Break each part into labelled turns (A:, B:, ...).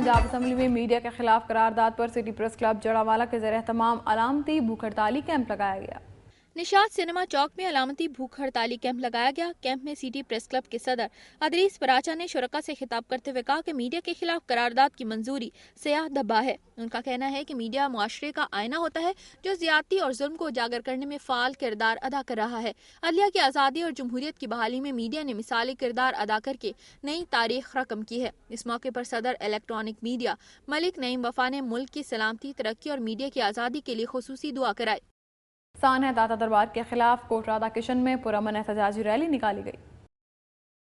A: Punjab assembly में media के खिलाफ करारदाद पर सिटी प्रेस क्लब जड़ावाला के ज़रिए तमाम अलामती भूख हड़ताली कैंप लगाया गया।
B: निशात सिनेमा चौक में अलामती भूख हड़ताली कैंप लगाया गया। कैंप में सिटी प्रेस क्लब के सदर अदरीस पराचा ने शुरका से खिताब करते हुए कहा कि मीडिया के खिलाफ करारदाद की मंजूरी सियाह धब्बा है। उनका कहना है कि मीडिया मुआशरे का आईना होता है जो ज्यादती और जुल्म को उजागर करने में फाल किरदार अदा कर रहा है। अदलिया की आज़ादी और जमहूरियत की बहाली में मीडिया ने मिसाली किरदार अदा करके नई तारीख रकम की है। इस मौके पर सदर इलेक्ट्रॉनिक मीडिया मलिक नईम वफा ने मुल्क की सलामती, तरक्की और मीडिया की आज़ादी के लिए खुसूसी दुआ कराई।
A: सानिया दाता दरबार के खिलाफ कोट राधा किशन में पुरअमन एहतजाजी रैली निकाली गई।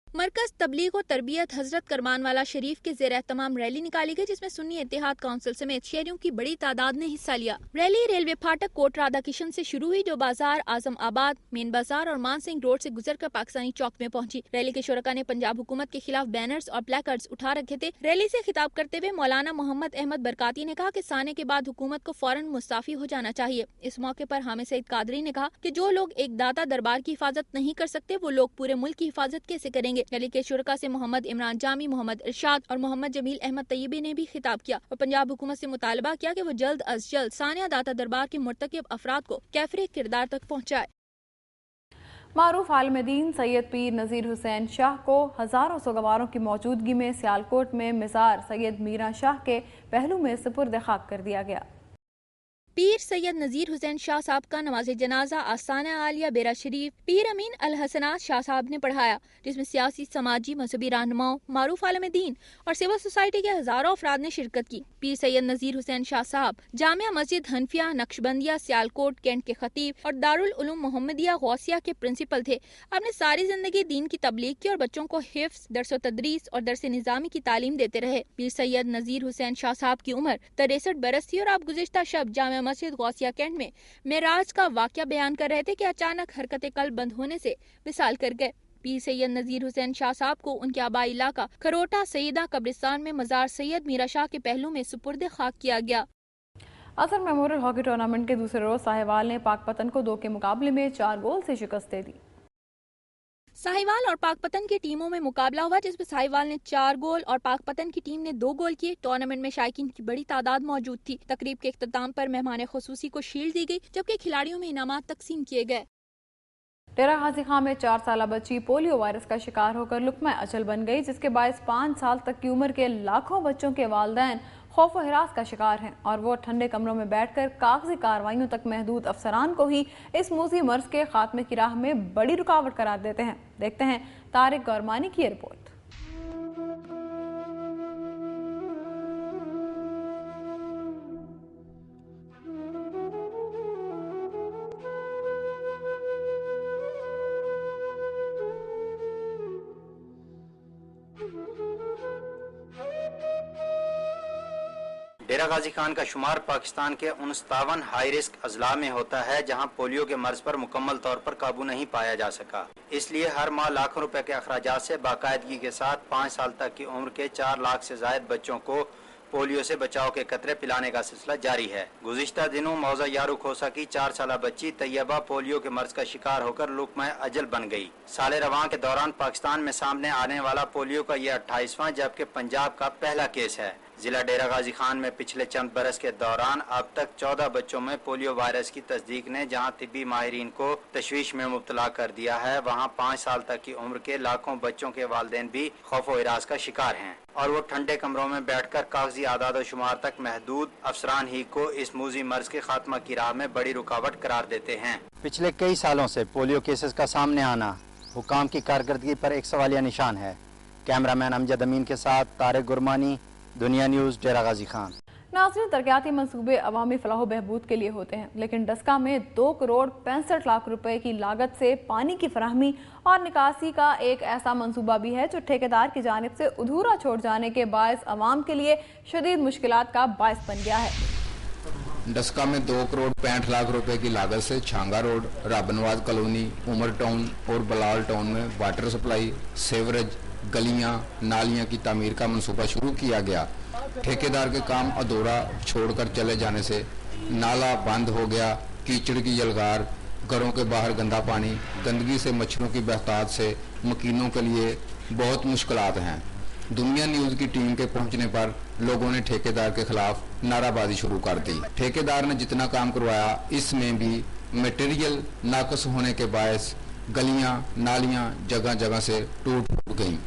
B: मरकज तबलीग और तरबियत हजरत करमानवाला शरीफ के ज़ेर एहतमाम रैली निकाली गई, जिसमें सुन्नी इत्तेहाद काउंसिल समेत शहरियों की बड़ी तादाद ने हिस्सा लिया। रैली रेलवे फाटक कोट राधा किशन से शुरू हुई, जो बाजार आजम आबाद, मेन बाजार और मान सिंह रोड से गुजरकर पाकिस्तानी चौक में पहुंची। रैली के शुरका ने पंजाब हुकूमत के खिलाफ बैनर्स और प्लेकार्ड्स उठा रखे थे। रैली से खिताब करते हुए मौलाना मोहम्मद अहमद बरकाती ने कहा कि साने के बाद हुकूमत को फौरन मुस्ताफी हो जाना चाहिए। इस मौके पर हामिद सईद कादरी ने कहा कि जो लोग एक दाता दरबार की हिफाजत नहीं कर सकते, वो लोग पूरे मुल्क की हिफाजत कैसे करेंगे। रैली के शुरका से मोहम्मद इमरान जामी, मोहम्मद इरशाद और मोहम्मद जमील अहमद तैयबी ने भी खिताब किया और पंजाब हुकूमत से मुतालबा किया कि वो जल्द अज जल्द सानिया दाता दरबार के मुर्तकिब अफराद को कैफरे किरदार तक पहुँचाए।
A: मारूफ आलिम दीन सैयद पीर नज़ीर हुसैन शाह को हज़ारों सोगवारों की मौजूदगी में सियालकोट में मिज़ार सैयद मीरा शाह के पहलू में सुपुर्द खाक कर दिया गया।
B: पीर सैयद नज़ीर हुसैन शाह साहब का नमाज जनाजा आस्ताना आलिया बेरा शरीफ पीर अमीन अल हसनात शाह साहब ने पढ़ाया, जिसमें सियासी, समाजी, मजहबी रहनुमाओं, मारूफ आलिम दीन और सिविल सोसाइटी के हजारों अफराद ने शिरकत की। पीर सैयद नज़ीर हुसैन शाह साहब जामिया मस्जिद हनफिया नक्शबंदिया सियालकोट कैंट के खतीब और दारुल उलूम मोहम्मदिया गौसिया के प्रिंसिपल थे। अपने सारी जिंदगी दीन की तबलीग की और बच्चों को हिफ्ज, दरस तदरीस और दरस निज़ामी की तालीम देते रहे। पीर सैयद नज़ीर हुसैन शाह साहब की उम्र 63 बरस थी और आप गुज़िश्ता शब जामिया मस्जिद गौसिया कैंट में मेराज का वाक़या बयान कर रहे थे कि अचानक हरकत कल्ब बंद होने से विसाल कर गए। पीर सैयद नज़ीर हुसैन शाह साहब को उनके आबाई इलाका खरोटा सईदा कब्रिस्तान में मज़ार सैयद मीरा शाह के पहलू में सुपुर्द खाक किया गया।
A: असर मेमोरियल हॉकी टूर्नामेंट के दूसरे रोज साहिवाल ने पाकपतन को 2 के मुकाबले में 4 गोल से शिकस्त दे दी।
B: साहिवाल और पाकपतन की टीमों में मुकाबला हुआ, जिसमें साहिवाल ने 4 गोल और पाकपतन की टीम ने 2 गोल किए। टूर्नामेंट में शायकीन की बड़ी तादाद मौजूद थी। तकरीब के इख्तिताम पर मेहमान खुसूसी को शील्ड दी गई, जबकि खिलाड़ियों में इनामात तकसीम किए गए।
A: डेरा गाजी खां में 4 साला बच्ची पोलियो वायरस का शिकार होकर लुकमा अचल बन गई, जिसके बायस 5 साल तक की उम्र के लाखों बच्चों के वालिदैन खौफ व हिरास का शिकार हैं और वो ठंडे कमरों में बैठकर कागजी कार्रवाइयों तक महदूद अफसरान को ही इस मूसी मर्ज के खात्मे की राह में बड़ी रुकावट करार देते हैं। देखते हैं तारिक गौरमानी की रिपोर्ट।
C: डेरा गाजी खान का शुमार पाकिस्तान के 59 हाई रिस्क अजला में होता है जहां पोलियो के मर्ज पर मुकम्मल तौर पर काबू नहीं पाया जा सका। इसलिए हर माह लाखों रुपए के अखराजात से बाकायदगी के साथ 5 साल तक की उम्र के 4 लाख से जायद बच्चों को पोलियो से बचाव के कतरे पिलाने का सिलसिला जारी है। गुज़िश्ता दिनों मौजा यारू खोसा की 4 साला बच्ची तैयबा पोलियो के मर्ज का शिकार होकर लुकमा अजल बन गई। साल रवां के दौरान पाकिस्तान में सामने आने वाला पोलियो का यह 28वां जबकि पंजाब का पहला केस है। जिला डेरा गाजी खान में पिछले चंद बरस के दौरान अब तक 14 बच्चों में पोलियो वायरस की तस्दीक ने जहां तिब्बी माहिरीन को तशवीश में मुब्तला कर दिया है, वहां 5 साल तक की उम्र के लाखों बच्चों के वालिदैन भी खौफ व हिरास का शिकार हैं और वो ठंडे कमरों में बैठकर कागजी आदाद व शुमार तक महदूद अफसरान ही को इस मूजी मर्ज के खात्मा की राह में बड़ी रुकावट करार देते हैं। पिछले कई सालों से पोलियो केसेस का सामने आना हुकाम की कारकर्दगी पर एक सवालिया निशान है। कैमरामैन अमजद अमीन के साथ तारिक गुरमानी, दुनिया न्यूज़, डेरा गाजी खान।
A: नाज़रीन, तरक्याती मंसूबे अवामी फलाह बहबूद के लिए होते हैं, लेकिन डस्का में 2 करोड़ 65 लाख रुपए की लागत से पानी की फराहमी और निकासी का एक ऐसा मंसूबा भी है जो ठेकेदार की जानिब से अधूरा छोड़ जाने के बायस अवाम के लिए शदीद मुश्किलात का बायस बन गया है।
D: डस्का में 2 करोड़ 65 लाख रुपए की लागत से Changa road, Rabnawaz colony, Umar town और बलाल टाउन में वाटर सप्लाई, सेवरेज, गलियां, नालियां की तामीर का मंसूबा शुरू किया गया। ठेकेदार के काम अधूरा छोड़कर चले जाने से नाला बंद हो गया, कीचड़ की यलगार, घरों के बाहर गंदा पानी, गंदगी से मच्छरों की बहतात से मकीनों के लिए बहुत मुश्किलात हैं। दुनिया न्यूज़ की टीम के पहुंचने पर लोगों ने ठेकेदार के खिलाफ नाराबाजी शुरू कर दी। ठेकेदार ने जितना काम करवाया इसमें भी मटेरियल नाकस होने के बायस गलियां नालियां जगह जगह से टूट गईं।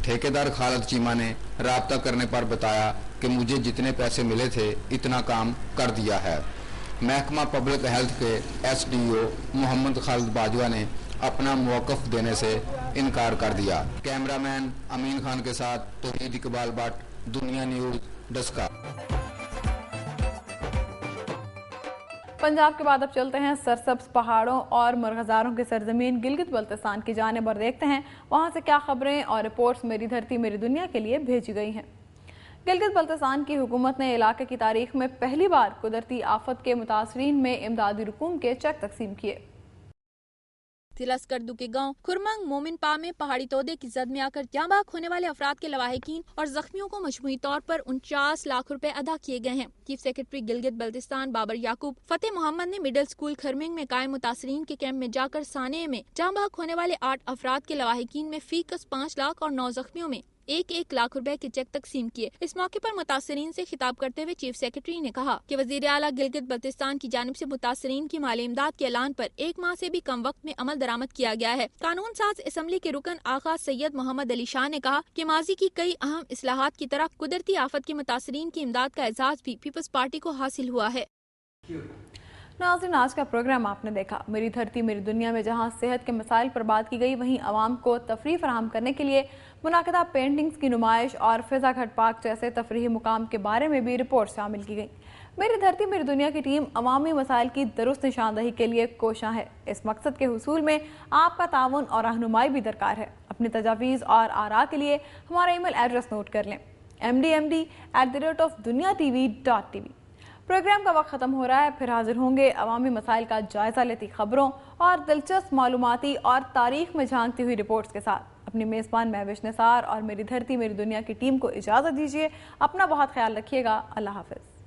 D: ठेकेदार खालिद चीमा ने राब्ता करने पर बताया कि मुझे जितने पैसे मिले थे इतना काम कर दिया है। महकमा पब्लिक हेल्थ के SDO मोहम्मद खालिद बाजवा ने अपना मौक़िफ़ देने से इनकार कर दिया। कैमरामैन अमीन खान के साथ तौहीद इकबाल भट्ट, दुनिया न्यूज़, डस्का।
A: पंजाब के बाद अब चलते हैं सरसब्ज पहाड़ों और मरग़ज़ारों की सरजमीन गिलगित बल्तिस्तान की जानिब और देखते हैं वहाँ से क्या खबरें और रिपोर्ट्स मेरी धरती मेरी दुनिया के लिए भेजी गई हैं। गिलगित बल्तिस्तान की हुकूमत ने इलाके की तारीख में पहली बार कुदरती आफत के मुतासरीन में इमदादी रकूम के चेक तकसीम किए।
B: जिला स्कर्दू के गांव खुरमंग मोमिन पा में पहाड़ी तोदे की जद में आकर जाँ बाग होने वाले अफराद के लवाहिकीन और जख्मियों को मजमूई तौर पर 49 लाख रुपए अदा किए गए हैं। चीफ सेक्रेटरी गिलगित बल्तिस्तान बाबर याकूब फतेह मोहम्मद ने मिडिल स्कूल खरमिंग में कायम मुतासरीन के कैंप में जाकर साने में जाँ बाग होने वाले 8 अफराद के लवाहिकीन में फीकस 5 लाख और 9 जख्मियों में 1-1 लाख रुपए के चेक तकसीम किए। इस मौके पर मुतासरीन से खिताब करते हुए चीफ सेक्रेटरी ने कहा कि वजीर आला गिलगित बल्तिस्तान की जानिब से मुतासरीन की माली इमदाद के ऐलान पर 1 माह से भी कम वक्त में अमल दरामद किया गया है। कानून साज असम्बली के रुकन आगा सैयद मोहम्मद अली शाह ने कहा कि माजी की कई अहम इस्लाहात की तरह कुदरती आफत के मुतासरीन की इमदाद का एजाज भी पीपल्स पार्टी को हासिल हुआ है।
A: नाज़रीन, आज का प्रोग्राम आपने देखा। मेरी धरती मेरी दुनिया में जहां सेहत के मसाइल पर बात की गई, वहीं आवाम को तफरीह फराहम करने के लिए मुनाकिदा पेंटिंग्स की नुमाइश और फिजा घट पार्क जैसे तफरीही मुकाम के बारे में भी रिपोर्ट शामिल की गई। मेरी धरती मेरी दुनिया की टीम अवामी मसाइल की दुरुस्त निशानदही के लिए कोशां है। इस मकसद के हुसूल में आपका ताउन और रहनुमाई भी दरकार है। अपनी तजावीज़ और आरा के लिए हमारा ईमेल एड्रेस नोट कर लें, mdmd@duniatv.tv। प्रोग्राम का वक्त ख़त्म हो रहा है, फिर हाजिर होंगे अवामी मसाइल का जायज़ा लेती खबरों और दिलचस्प मालूमाती और तारीख में झांकती हुई रिपोर्ट्स के साथ। अपनी मेज़बान महविश निसार और मेरी धरती मेरी दुनिया की टीम को इजाज़त दीजिए। अपना बहुत ख्याल रखिएगा। अल्लाह हाफ़िज़।